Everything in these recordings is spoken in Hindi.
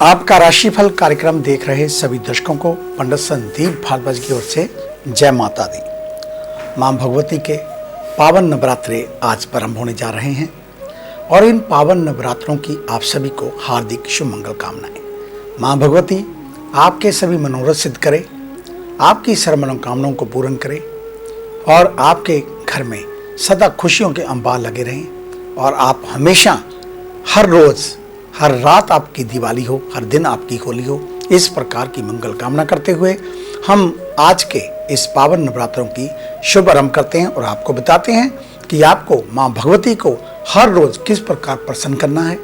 आपका राशिफल कार्यक्रम देख रहे सभी दर्शकों को पंडित संदीप भारद्वाज की ओर से जय माता दी। मां भगवती के पावन नवरात्रे आज प्रारंभ होने जा रहे हैं और इन पावन नवरात्रों की आप सभी को हार्दिक शुभ मंगल कामनाएं। मां भगवती आपके सभी मनोरथ सिद्ध करे, आपकी सर्व मनोकामनाओं को पूर्ण करे और आपके घर में सदा खुशियों के अंबार लगे रहें और आप हमेशा हर रोज़ हर रात आपकी दिवाली हो, हर दिन आपकी होली हो, इस प्रकार की मंगल कामना करते हुए हम आज के इस पावन नवरात्रों की शुभ आरंभ करते हैं और आपको बताते हैं कि आपको मां भगवती को हर रोज किस प्रकार प्रसन्न करना है,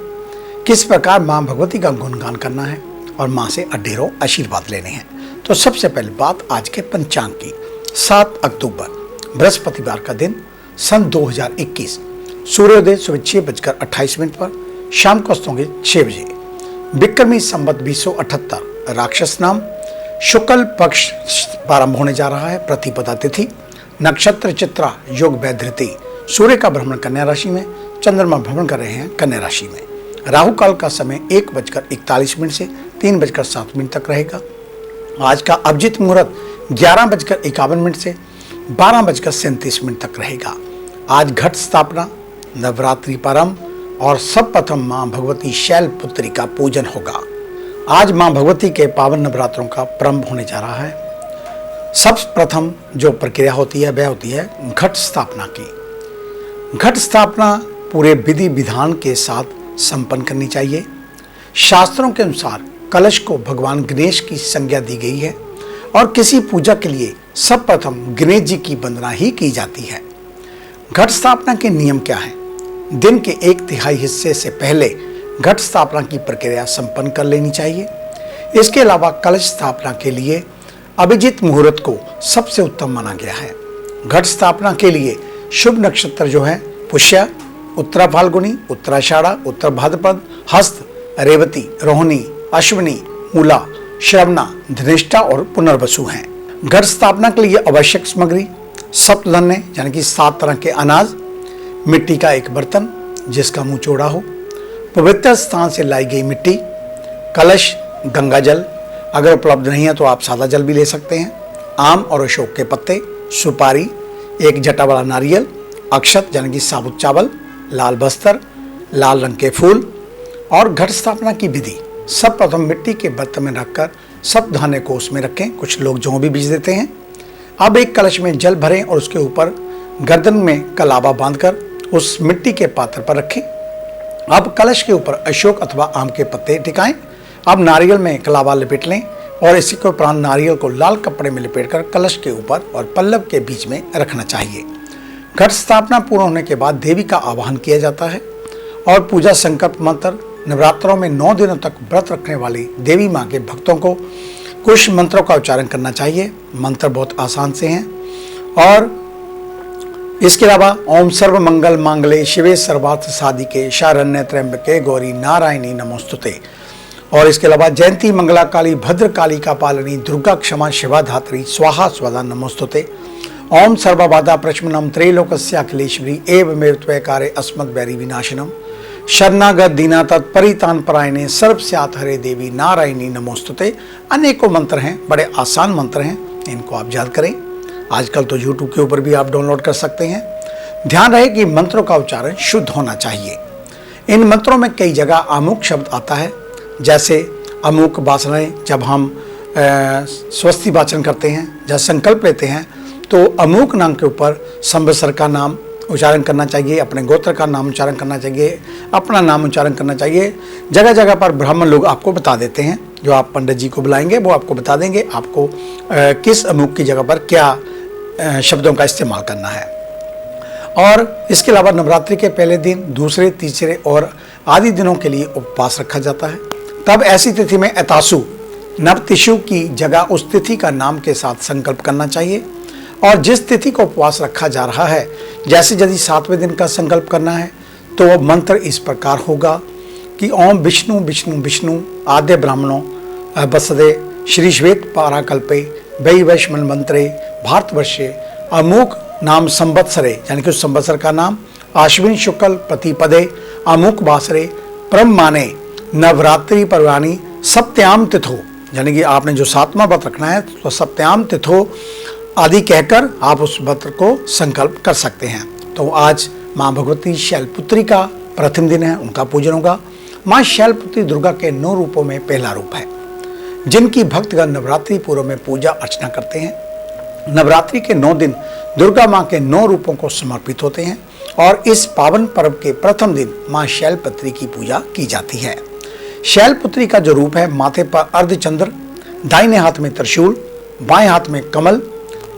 किस प्रकार मां भगवती का गुणगान करना है और मां से अढेरों आशीर्वाद लेने हैं। तो सबसे पहले बात आज के पंचांग की। 7 अक्टूबर बृहस्पतिवार का दिन सन 2021, सूर्योदय सुबह 6:28 पर, शाम को अस्त होंगे 6 बजे। विक्रमी संवत 2078, राक्षस नाम, शुक्ल पक्ष प्रारंभ होने जा रहा है। प्रतिपदा तिथि, नक्षत्र चित्रा, योग वैधृति। सूर्य का भ्रमण कन्या राशि में, चंद्रमा भ्रमण कर रहे हैं कन्या राशि में। राहु काल का समय 1:41 से 3:07 तक रहेगा। आज का अभिजीत मुहूर्त 11:51 से 12:37 तक रहेगा। आज घट स्थापना, नवरात्रि प्रारंभ और सर्वप्रथम मां भगवती शैलपुत्री का पूजन होगा। आज मां भगवती के पावन नवरात्रों का प्रारंभ होने जा रहा है। सर्वप्रथम जो प्रक्रिया होती है वह होती है घट स्थापना की। घट स्थापना पूरे विधि विधान के साथ संपन्न करनी चाहिए। शास्त्रों के अनुसार कलश को भगवान गणेश की संज्ञा दी गई है और किसी पूजा के लिए सर्वप्रथम गणेश जी की वंदना ही की जाती है। घट स्थापना के नियम क्या हैं? दिन के 1/3 हिस्से से पहले घट स्थापना की प्रक्रिया संपन्न कर लेनी चाहिए। इसके अलावा कलश स्थापना के लिए अभिजीत मुहूर्त को सबसे उत्तम माना गया है। घट स्थापना के लिए शुभ नक्षत्र जो है पुष्य, उत्तरा फाल्गुनी, उत्तराषाढ़ा, उत्तर भाद्रपद, हस्त, रेवती, रोहिणी, अश्विनी, मूला, श्रवणा, धनिष्ठा और पुनर्वसु हैं। घट स्थापना के लिए आवश्यक सामग्री सप्तधन्य यानी कि 7 तरह के अनाज, मिट्टी का एक बर्तन जिसका मुंह चौड़ा हो, पवित्र स्थान से लाई गई मिट्टी, कलश, गंगा जल, अगर उपलब्ध नहीं है तो आप सादा जल भी ले सकते हैं, आम और अशोक के पत्ते, सुपारी, एक जटा वाला नारियल, अक्षत यानी कि साबुत चावल, लाल बस्तर, लाल रंग के फूल। और घट स्थापना की विधि, सर्वप्रथम मिट्टी के बर्तन में रखकर सब धाने को उसमें रखें। कुछ लोग जौ भी बीज देते हैं। अब एक कलश में जल भरें और उसके ऊपर गर्दन में कलावा बांधकर उस मिट्टी के पात्र पर रखें। अब कलश के ऊपर अशोक अथवा आम के पत्ते टिकाएं। अब नारियल में कलावा लपेट लें और इसी के उपरांत नारियल को लाल कपड़े में लपेटकर कलश के ऊपर और पल्लव के बीच में रखना चाहिए। घट स्थापना पूर्ण होने के बाद देवी का आवाहन किया जाता है और पूजा संकल्प मंत्र। नवरात्रों में 9 दिनों तक व्रत रखने वाली देवी माँ के भक्तों को कुछ मंत्रों का उच्चारण करना चाहिए। मंत्र बहुत आसान से हैं और इसके अलावा ओम सर्व मंगल मांगले शिवे सर्वार्थ साधिके शरण्य त्र्यंबके गौरी नारायणी नमोस्तुते। और इसके अलावा जयंती मंगला काली भद्र काली का पालनी दुर्गा क्षमा शिवा धात्री स्वाहा स्वदा नमोस्तुते। ओम सर्वबाधा प्रशमनम त्रैलोकस्याखिलेश्वरी एवमेव त्वयकारे अस्मद् वैरी विनाशनम शरणागत दीना तत्परितान परायणे सर्वस्यात हरे देवी नारायणी नमोस्तुते। अनेकों मंत्र हैं, बड़े आसान मंत्र हैं, इनको आप याद करें। आजकल तो YouTube के ऊपर भी आप डाउनलोड कर सकते हैं। ध्यान रहे कि मंत्रों का उच्चारण शुद्ध होना चाहिए। इन मंत्रों में कई जगह अमुक शब्द आता है, जैसे अमुक वासनाएं जब हम स्वस्ति वाचन करते हैं, जब संकल्प लेते हैं तो अमुक नाम के ऊपर संवत्सर का नाम उच्चारण करना चाहिए, अपने गोत्र का नाम उच्चारण करना चाहिए, अपना नाम उच्चारण करना चाहिए। जगह जगह पर ब्राह्मण लोग आपको बता देते हैं, जो आप पंडित जी को बुलाएंगे वो आपको बता देंगे आपको किस अमुक की जगह पर क्या शब्दों का इस्तेमाल करना है। और इसके अलावा नवरात्रि के पहले दिन, दूसरे, तीसरे और आदि दिनों के लिए उपवास रखा जाता है। तब ऐसी तिथि में एतासु नवतिशु की जगह उस तिथि का नाम के साथ संकल्प करना चाहिए। और जिस तिथि को उपवास रखा जा रहा है, जैसे यदि 7वें दिन का संकल्प करना है तो मंत्र इस प्रकार होगा कि ओम विष्णु विष्णु विष्णु आद्य ब्राह्मणों बसदे श्री श्वेत पाराकल्पे वै वैश्मन मंत्रे भारतवर्षे अमुक नाम संवत्सरे यानी कि उस संवत्सर का नाम आश्विन शुक्ल प्रतिपदे अमुक वासरे परम माने नवरात्रि पर्वाणी सप्त्याम तिथो, यानी कि आपने जो 7वां व्रत रखना है तो सप्त्याम तिथो आदि कहकर आप उस व्रत को संकल्प कर सकते हैं। तो आज माँ भगवती शैलपुत्री का प्रथम दिन है, उनका पूजन होगा। माँ शैलपुत्री दुर्गा के 9 रूपों में पहला रूप है, जिनकी भक्तगण नवरात्रि पूर्व में पूजा अर्चना करते हैं। नवरात्रि के 9 दिन दुर्गा माँ के 9 रूपों को समर्पित होते हैं और इस पावन पर्व के प्रथम दिन माँ शैलपुत्री की पूजा की जाती है। शैलपुत्री का जो रूप है, माथे पर अर्धचंद्र, दाहिने हाथ में त्रिशूल, बाएं हाथ में कमल,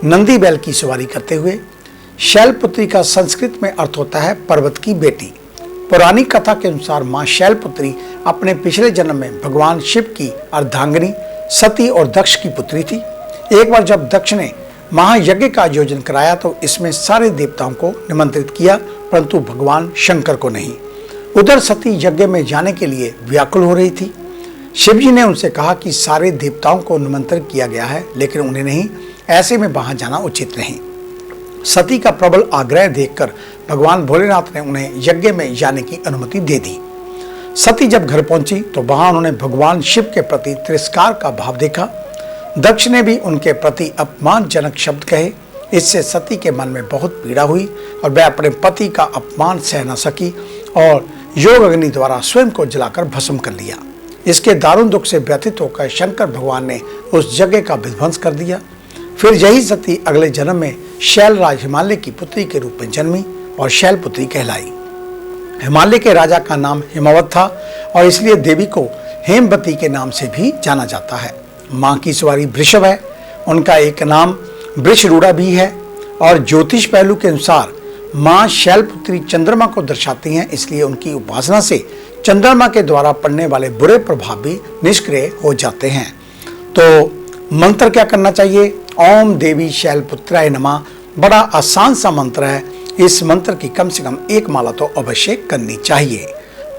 नंदी बैल की सवारी करते हुए। शैलपुत्री का संस्कृत में अर्थ होता है पर्वत की बेटी। पौराणिक कथा के अनुसार मां शैलपुत्री अपने पिछले जन्म में भगवान शिव की अर्धांगिनी सती और दक्ष की पुत्री थी। एक बार जब दक्ष ने महायज्ञ का आयोजन कराया तो इसमें सारे देवताओं को निमंत्रित किया, परंतु भगवान शंकर को नहीं। उधर सती यज्ञ में जाने के लिए व्याकुल हो रही थी। शिवजी ने उनसे कहा कि सारे देवताओं को निमंत्रित किया गया है, लेकिन उन्हें नहीं, ऐसे में वहां जाना उचित नहीं। सती का प्रबल आग्रह देखकर भगवान भोलेनाथ ने उन्हें यज्ञ में जाने की अनुमति दे दी। सती जब घर पहुंची तो वहां उन्होंने भगवान शिव के प्रति तिरस्कार का भाव देखा। दक्ष ने भी उनके प्रति अपमानजनक शब्द कहे। इससे सती के मन में बहुत पीड़ा हुई और वह अपने पति का अपमान सह न सकी और योग अग्नि द्वारा स्वयं को जलाकर भस्म कर लिया। इसके दारुण दुख से व्यथित होकर शंकर भगवान ने उस जगह का विध्वंस कर दिया। फिर यही सती अगले जन्म में शैलराज हिमालय की पुत्री के रूप में जन्मी और शैलपुत्री कहलाई। हिमालय के राजा का नाम हिमवत था और इसलिए देवी को हेमवती के नाम से भी जाना जाता है। माँ की सवारी वृषभ है, उनका एक नाम वृषरूढ़ा भी है और ज्योतिष पहलू के अनुसार माँ शैलपुत्री चंद्रमा को दर्शाती हैं, इसलिए उनकी उपासना से चंद्रमा के द्वारा पड़ने वाले बुरे प्रभाव भी निष्क्रिय हो जाते हैं। तो मंत्र क्या करना चाहिए? ओम देवी शैलपुत्राय नमः। बड़ा आसान सा मंत्र है, इस मंत्र की कम से कम 1 माला तो अवश्य करनी चाहिए।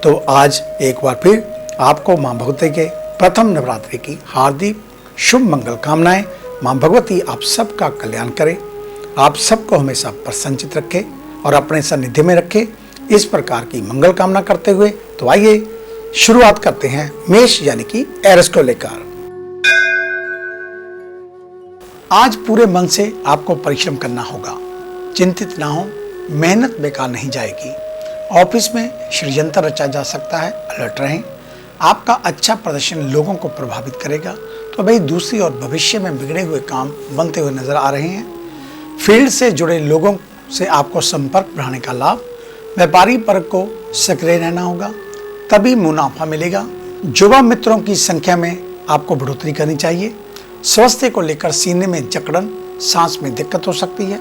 तो आज एक बार फिर आपको माँ भगवती के प्रथम नवरात्रि की हार्दिक शुभ मंगल कामनाएं। माँ भगवती आप सबका कल्याण करे, आप सबको हमेशा प्रसन्नचित रखे और अपने सानिध्य में रखे, इस प्रकार की मंगल कामना करते हुए तो आइए शुरुआत करते हैं मेष यानी कि एरिस को लेकर। आज पूरे मन से आपको परिश्रम करना होगा, चिंतित ना हो, मेहनत बेकार नहीं जाएगी। ऑफिस में षड्यंत्र रचा जा सकता है, अलर्ट रहें। आपका अच्छा प्रदर्शन लोगों को प्रभावित करेगा, तो भाई दूसरी और भविष्य में बिगड़े हुए काम बनते हुए नजर आ रहे हैं। फील्ड से जुड़े लोगों से आपको संपर्क बढ़ाने का लाभ। व्यापारी वर्ग को सक्रिय रहना होगा, तभी मुनाफा मिलेगा। युवा मित्रों की संख्या में आपको बढ़ोतरी करनी चाहिए। स्वास्थ्य को लेकर सीने में जकड़न, सांस में दिक्कत हो सकती है।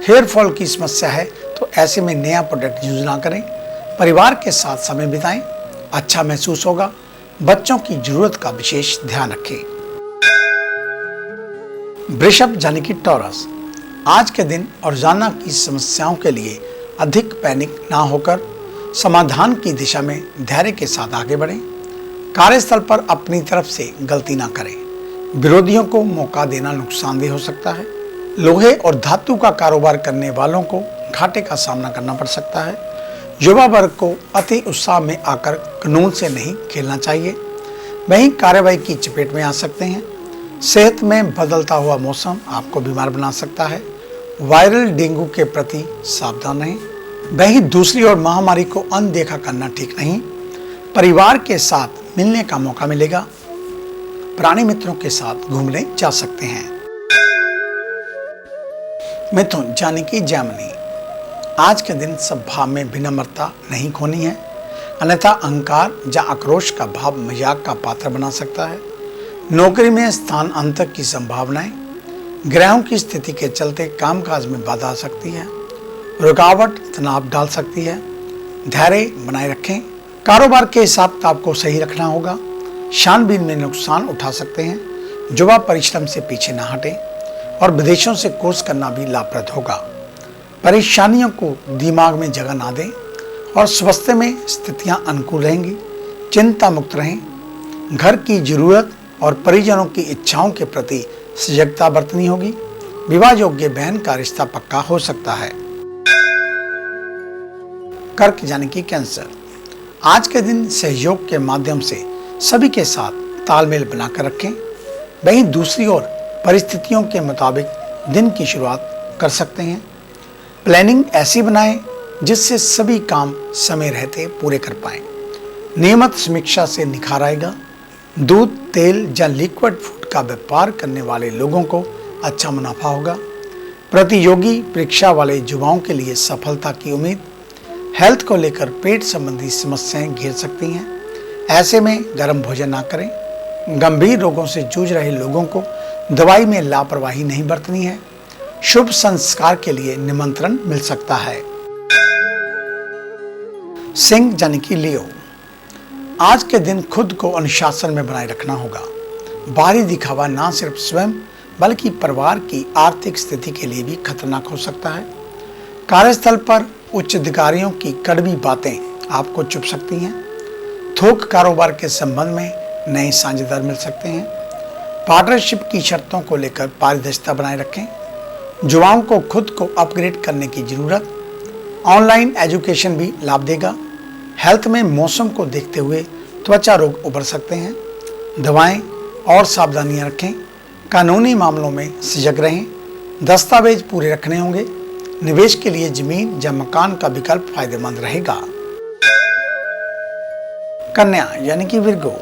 हेयर फॉल की समस्या है तो ऐसे में नया प्रोडक्ट यूज ना करें। परिवार के साथ समय बिताएं, अच्छा महसूस होगा। बच्चों की जरूरत का विशेष ध्यान रखें। वृषभ यानी कि टॉरस, आज के दिन रोजाना की समस्याओं के लिए अधिक पैनिक ना होकर समाधान की दिशा में धैर्य के साथ आगे बढ़ें। कार्यस्थल पर अपनी तरफ से गलती ना करें। विरोधियों को मौका देना नुकसानदेह हो सकता है। लोहे और धातु का कारोबार करने वालों को घाटे का सामना करना पड़ सकता है। युवा वर्ग को अति उत्साह में आकर कानून से नहीं खेलना चाहिए, वहीं कार्यवाही की चपेट में आ सकते हैं। सेहत में बदलता हुआ मौसम आपको बीमार बना सकता है। वायरल डेंगू के प्रति सावधान रहें। वहीं दूसरी ओर महामारी को अनदेखा करना ठीक नहीं। परिवार के साथ मिलने का मौका मिलेगा। पुराने मित्रों के साथ घूमने जा सकते हैं। मिथुन यानी कि जैमिनी, आज के दिन स्वभाव में विनम्रता नहीं खोनी है, अन्यथा अहंकार या आक्रोश का भाव मजाक का पात्र बना सकता है। नौकरी में स्थान अंतर की संभावनाएं, ग्रहों की स्थिति के चलते कामकाज में बाधा आ सकती है। रुकावट तनाव डाल सकती है। धैर्य बनाए रखें। कारोबार के हिसाब किताब को सही रखना होगा। छानबीन में नुकसान उठा सकते हैं। युवा परिश्रम से पीछे न हटें और विदेशों से कोर्स करना भी लाभप्रद होगा। परेशानियों को दिमाग में जगह ना दें और स्वास्थ्य में स्थितियां अनुकूल रहेंगी। चिंता मुक्त रहें। घर की जरूरत और परिजनों की इच्छाओं के प्रति सजगता बरतनी होगी। विवाह योग्य बहन का रिश्ता पक्का हो सकता है। कर्क यानी कि कैंसर, आज के दिन सहयोग के माध्यम से सभी के साथ तालमेल बनाकर रखें। वहीं दूसरी ओर परिस्थितियों के मुताबिक दिन की शुरुआत कर सकते हैं। प्लानिंग ऐसी बनाएं जिससे सभी काम समय रहते पूरे कर पाएं। नियमित समीक्षा से निखार आएगा। दूध, तेल या लिक्विड फूड का व्यापार करने वाले लोगों को अच्छा मुनाफा होगा। प्रतियोगी परीक्षा वाले युवाओं के लिए सफलता की उम्मीद। हेल्थ को लेकर पेट संबंधी समस्याएं घेर सकती हैं। ऐसे में गर्म भोजन ना करें। गंभीर रोगों से जूझ रहे लोगों को दवाई में लापरवाही नहीं बरतनी है। शुभ संस्कार के लिए निमंत्रण मिल सकता है। सिंह यानी कि लियो, आज के दिन खुद को अनुशासन में बनाए रखना होगा। बाहरी दिखावा ना सिर्फ स्वयं बल्कि परिवार की आर्थिक स्थिति के लिए भी खतरनाक हो सकता है। कार्यस्थल पर उच्च अधिकारियों की कड़वी बातें आपको चुभ सकती हैं। थोक कारोबार के संबंध में नए साझेदार मिल सकते हैं। पार्टनरशिप की शर्तों को लेकर पारदर्शिता बनाए रखें। युवाओं को खुद को अपग्रेड करने की जरूरत। ऑनलाइन एजुकेशन भी लाभ देगा। हेल्थ में मौसम को देखते हुए त्वचा रोग उभर सकते हैं। दवाएं और सावधानियां रखें। कानूनी मामलों में सजग रहें। दस्तावेज पूरे रखने होंगे। निवेश के लिए जमीन या मकान का विकल्प फायदेमंद रहेगा। कन्या यानी कि विर्गो,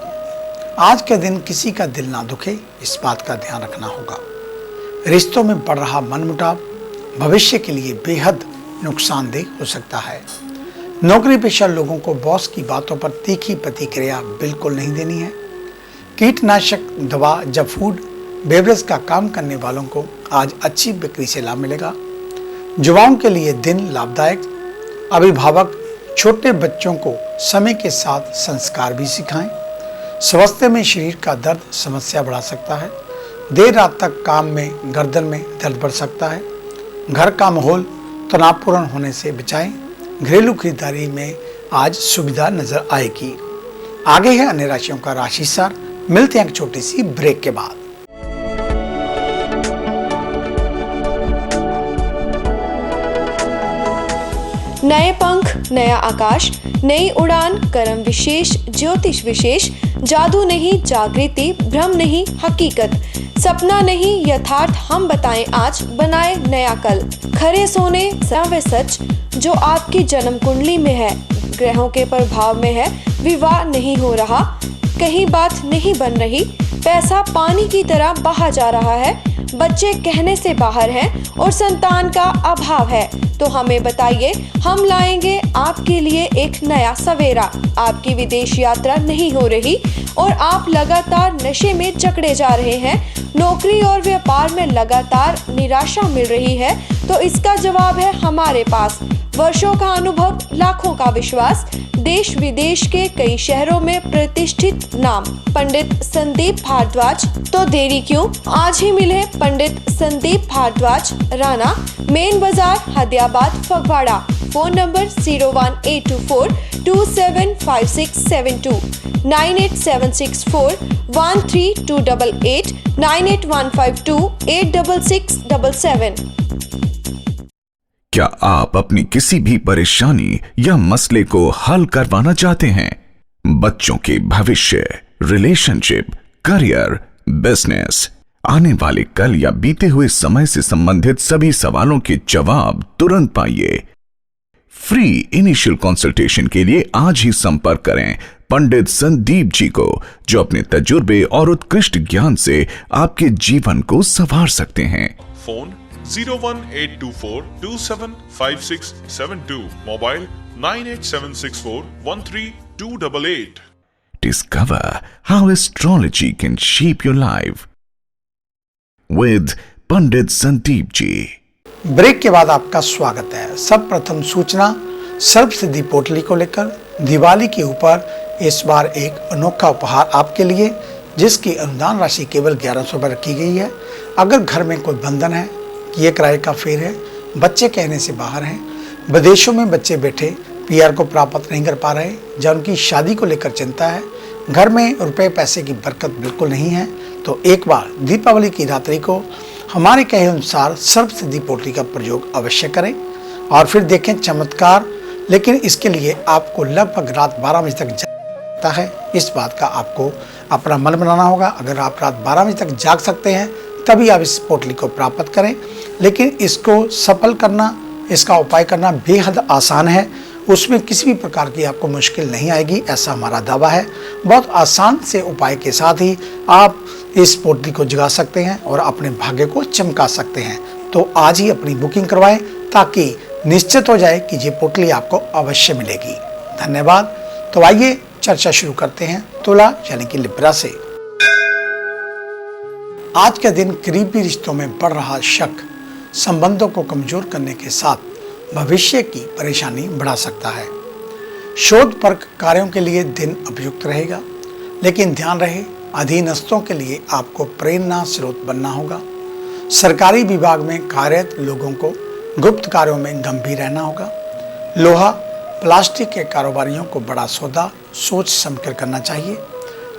आज के दिन किसी का दिल ना दुखे, इस बात का ध्यान रखना होगा। रिश्तों में बढ़ रहा मनमुटाव भविष्य के लिए बेहद नुकसानदेह हो सकता है। नौकरी पेशा लोगों को बॉस की बातों पर तीखी प्रतिक्रिया बिल्कुल नहीं देनी है। कीटनाशक दवा या फूड बेवरेज का काम करने वालों को आज अच्छी बिक्री से लाभ मिलेगा। युवाओं के लिए दिन लाभदायक। अभिभावक छोटे बच्चों को समय के साथ संस्कार भी सिखाएं। स्वास्थ्य में शरीर का दर्द समस्या बढ़ा सकता है। देर रात तक काम में गर्दन में दर्द बढ़ सकता है। घर का माहौल तनावपूर्ण होने से बचाएं। घरेलू खरीदारी में आज सुविधा नजर आएगी। आगे है अन्य राशियों का राशि सार। मिलते हैं एक छोटी सी ब्रेक के बाद। नए पंख, नया आकाश, नई उड़ान, कर्म विशेष, ज्योतिष विशेष, जादू नहीं जागृति, भ्रम नहीं हकीकत, सपना नहीं यथार्थ, हम बताएं आज, बनाए नया कल। खरे सोने वे सच जो आपकी जन्म कुंडली में है, ग्रहों के प्रभाव में है, विवाह नहीं हो रहा, कहीं बात नहीं बन रही, पैसा पानी की तरह बहा जा रहा है, बच्चे कहने से बाहर हैं और संतान का अभाव है, तो हमें बताइए, हम लाएंगे आपके लिए एक नया सवेरा। आपकी विदेश यात्रा नहीं हो रही और आप लगातार नशे में जकड़े जा रहे हैं, नौकरी और व्यापार में लगातार निराशा मिल रही है, तो इसका जवाब है हमारे पास। वर्षों का अनुभव, लाखों का विश्वास, देश विदेश के कई शहरों में प्रतिष्ठित नाम पंडित संदीप भारद्वाज। तो देरी क्यों, आज ही मिले पंडित संदीप भारद्वाज, राणा, मेन बाजार, हदियाबाद, फगवाड़ा। Phone number 01824 275672, 9876413288, 98152 86677। क्या आप अपनी किसी भी परेशानी या मसले को हल करवाना चाहते हैं? बच्चों के भविष्य, रिलेशनशिप, करियर, बिजनेस, आने वाले कल या बीते हुए समय से संबंधित सभी सवालों के जवाब तुरंत पाइए। फ्री इनिशियल कंसल्टेशन के लिए आज ही संपर्क करें पंडित संदीप जी को, जो अपने तजुर्बे और उत्कृष्ट ज्ञान से आपके जीवन को संवार सकते हैं। Phone 01824275672, mobile 9876413288। Discover how astrology can shape your life with Pandit Sandeep ji. Break के बाद आपका स्वागत है। सब प्रथम सूचना सर्व सिद्धि पोटली को लेकर। दिवाली के ऊपर इस बार एक अनोखा उपहार आपके लिए, जिसकी अनुदान राशि केवल 1100 पर रखी गई है। अगर घर में कोई बंधन है, ये किराए का फेर है, बच्चे कहने से बाहर हैं, विदेशों में बच्चे बैठे पीआर को प्राप्त नहीं कर पा रहे, या उनकी शादी को लेकर चिंता है, घर में रुपए पैसे की बरकत बिल्कुल नहीं है, तो एक बार दीपावली की रात्रि को हमारे कहे अनुसार सर्व सिद्धि पोटली का प्रयोग अवश्य करें और फिर देखें चमत्कार। लेकिन इसके लिए आपको लगभग रात 12 बजे तक जागना है। इस बात का आपको अपना मन बनाना होगा। अगर आप रात 12 बजे तक जाग सकते हैं तभी आप इस पोटली को प्राप्त करें, लेकिन इसको सफल करना, इसका उपाय करना बेहद आसान है। उसमें किसी भी प्रकार की आपको मुश्किल नहीं आएगी, ऐसा हमारा दावा है। बहुत आसान से उपाय के साथ ही आप इस पोटली को जगा सकते हैं और अपने भाग्य को चमका सकते हैं। तो आज ही अपनी बुकिंग करवाएं ताकि निश्चित हो जाए कि ये पोटली आपको अवश्य मिलेगी। धन्यवाद। तो आइए चर्चा शुरू करते हैं तुला यानी कि लिब्रा से। आज के दिन करीबी रिश्तों में बढ़ रहा शक संबंधों को कमजोर करने के साथ भविष्य की परेशानी बढ़ा सकता है। शोधपरक कार्यों के लिए दिन उपयुक्त रहेगा, लेकिन ध्यान रहे अधीनस्थों के लिए आपको प्रेरणा स्रोत बनना होगा। सरकारी विभाग में कार्यरत लोगों को गुप्त कार्यों में गंभीर रहना होगा। लोहा प्लास्टिक के कारोबारियों को बड़ा सौदा सोच समझकर करना चाहिए,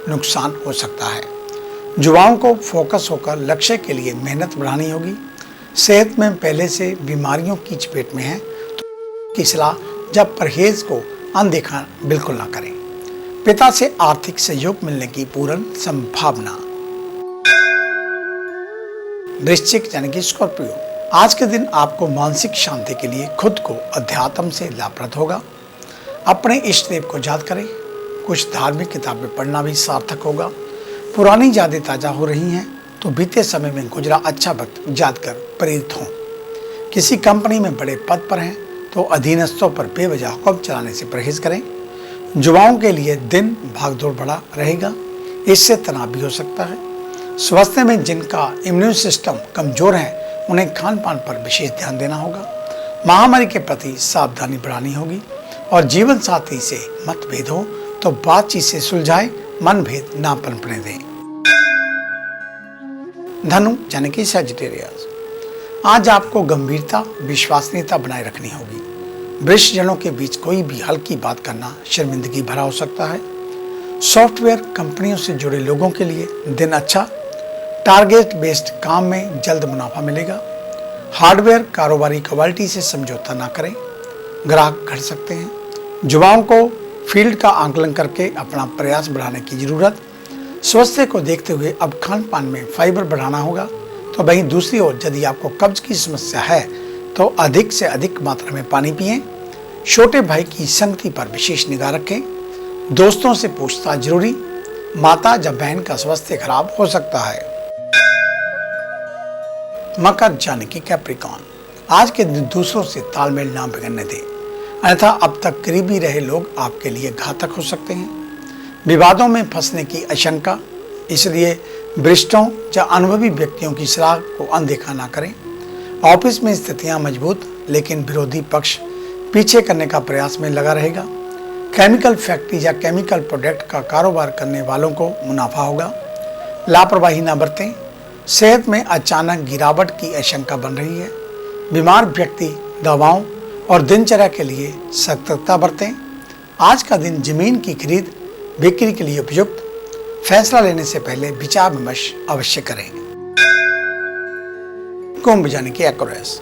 नुकसान हो सकता है। युवाओं को फोकस होकर लक्ष्य के लिए मेहनत बढ़ानी होगी। सेहत में पहले से बीमारियों की चपेट में है तो की सलाह जब परहेज को अनदेखा बिल्कुल ना करें। पिता से आर्थिक सहयोग मिलने की पूर्ण संभावना। वृश्चिक यानी कि स्कॉर्पियो, आज के दिन आपको मानसिक शांति के लिए खुद को अध्यात्म से लाभप्रद होगा। अपने इष्ट देव को याद करें। कुछ धार्मिक किताबें पढ़ना भी सार्थक होगा। पुरानी यादें ताजा हो रही हैं तो बीते समय में गुजरा अच्छा वक्त याद कर प्रेरित हों। किसी कंपनी में बड़े पद पर हैं तो अधीनस्थों पर बेवजह हुक्म चलाने से परहेज करें। युवाओं के लिए दिन भागदौड़ भरा रहेगा, इससे तनाव भी हो सकता है। स्वास्थ्य में जिनका इम्यून सिस्टम कमजोर है उन्हें खान पान पर विशेष ध्यान देना होगा। महामारी के प्रति सावधानी बढ़ानी होगी और जीवन साथी से मतभेद हो तो बातचीत से सुलझाएं, मनभेद ना पनपने दें। धनु यानी कि सजिटेरियस, आज आपको गंभीरता विश्वसनीयता बनाए रखनी होगी। वृक्ष जनों के बीच कोई भी हल्की बात करना शर्मिंदगी भरा हो सकता है। सॉफ्टवेयर कंपनियों से जुड़े लोगों के लिए दिन अच्छा। टारगेट बेस्ड काम में जल्द मुनाफा मिलेगा। हार्डवेयर कारोबारी क्वालिटी से समझौता ना करें, ग्राहक घट सकते हैं। युवाओं को फील्ड का आंकलन करके अपना प्रयास बढ़ाने की जरूरत। स्वास्थ्य को देखते हुए अब खान पान में फाइबर बढ़ाना होगा। तो वहीं दूसरी ओर यदि आपको कब्ज की समस्या है तो अधिक से अधिक मात्रा में पानी पिएं। छोटे भाई की संगति पर विशेष निगाह रखें। दोस्तों से पूछताछ जरूरी। माता या बहन का स्वास्थ्य खराब हो सकता है। मकर यानी कि कैप्रिकॉर्न, आज के दिन दूसरों से तालमेल ना बिगड़ने दें, अन्यथा अब तक करीबी रहे लोग आपके लिए घातक हो सकते हैं। विवादों में फंसने की आशंका, इसलिए वरिष्ठों या अनुभवी व्यक्तियों की सलाह को अनदेखा ना करें। ऑफिस में स्थितियां मजबूत, लेकिन विरोधी पक्ष पीछे करने का प्रयास में लगा रहेगा। केमिकल फैक्ट्री या केमिकल प्रोडक्ट का कारोबार करने वालों को मुनाफा होगा। लापरवाही ना बरतें। सेहत में अचानक गिरावट की आशंका बन रही है। बीमार व्यक्ति दवाओं और दिनचर्या के लिए सतर्कता बरतें। आज का दिन जमीन की खरीद बिक्री के लिए उपयुक्त। फैसला लेने से पहले विचार विमर्श अवश्य करें। कुंभ यानी कि एक्वेरियस,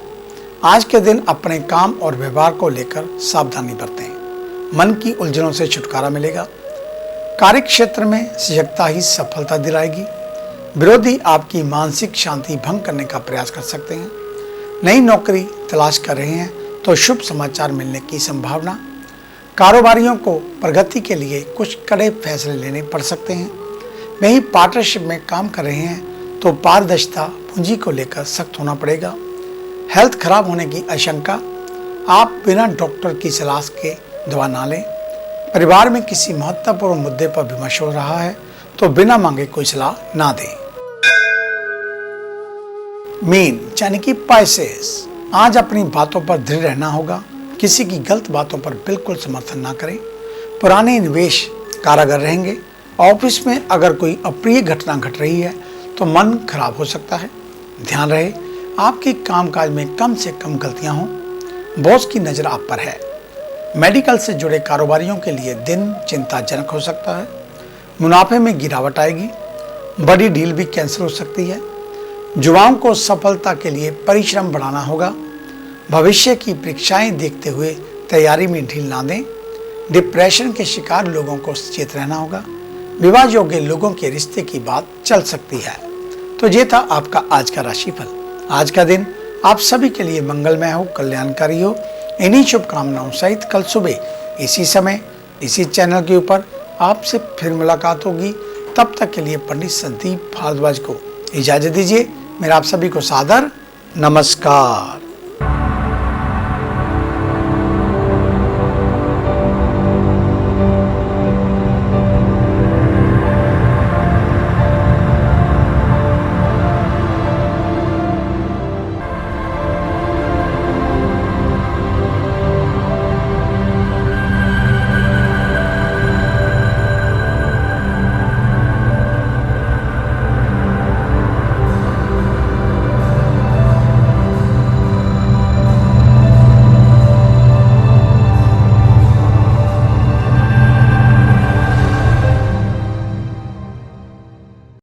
आज के दिन अपने काम और व्यवहार को लेकर सावधानी बरतें। मन की उलझनों से छुटकारा मिलेगा। कार्य क्षेत्र में सजगता ही सफलता दिलाएगी। विरोधी आपकी मानसिक शांति भंग करने का प्रयास कर सकते हैं। नई नौकरी तलाश कर रहे हैं तो शुभ समाचार मिलने की संभावना। कारोबारियों को प्रगति के लिए कुछ कड़े फैसले लेने पड़ सकते हैं। वहीं पार्टनरशिप में काम कर रहे हैं तो पारदर्शिता पूंजी को लेकर सख्त होना पड़ेगा। हेल्थ खराब होने की आशंका, आप बिना डॉक्टर की सलाह के दवा ना लें। परिवार में किसी महत्वपूर्ण मुद्दे पर विमर्श हो रहा है तो बिना मांगे कोई सलाह ना दें। मीन यानी कि पाइसेस, आज अपनी बातों पर दृढ़ रहना होगा। किसी की गलत बातों पर बिल्कुल समर्थन ना करें। पुराने निवेश कारागर रहेंगे। ऑफिस में अगर कोई अप्रिय घटना घट रही है तो मन खराब हो सकता है। ध्यान रहे आपके कामकाज में कम से कम गलतियां हों। बॉस की नज़र आप पर है। मेडिकल से जुड़े कारोबारियों के लिए दिन चिंताजनक हो सकता है। मुनाफे में गिरावट आएगी। बड़ी डील भी कैंसिल हो सकती है। युवाओं को सफलता के लिए परिश्रम बढ़ाना होगा। भविष्य की परीक्षाएं देखते हुए तैयारी में ढील ना दें। डिप्रेशन के शिकार लोगों को सचेत रहना होगा। विवाह योग्य लोगों के रिश्ते की बात चल सकती है। तो ये था आपका आज का राशिफल। आज का दिन आप सभी के लिए मंगलमय हो, कल्याणकारी हो। इन्हीं शुभकामनाओं सहित कल सुबह इसी समय इसी चैनल के ऊपर आपसे फिर मुलाकात होगी। तब तक के लिए पंडित संदीप भारद्वाज को इजाजत दीजिए। मेरा आप सभी को सादर नमस्कार।